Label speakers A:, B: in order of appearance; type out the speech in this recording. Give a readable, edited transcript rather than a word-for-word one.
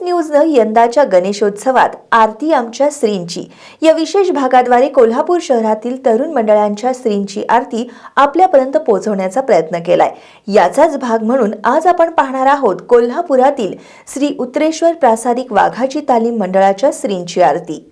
A: न्यूजनं यंदाच्या गणेशोत्सवात आरती आमच्या श्रींची या विशेष भागाद्वारे कोल्हापूर शहरातील तरुण मंडळांच्या श्रींची आरती आपल्यापर्यंत पोहोचवण्याचा प्रयत्न केलाय। याचाच भाग म्हणून आज आपण पाहणार आहोत कोल्हापुरातील श्री उत्तरेश्वर प्रासादिक वाघाची तालीम मंडळाच्या श्रींची आरती।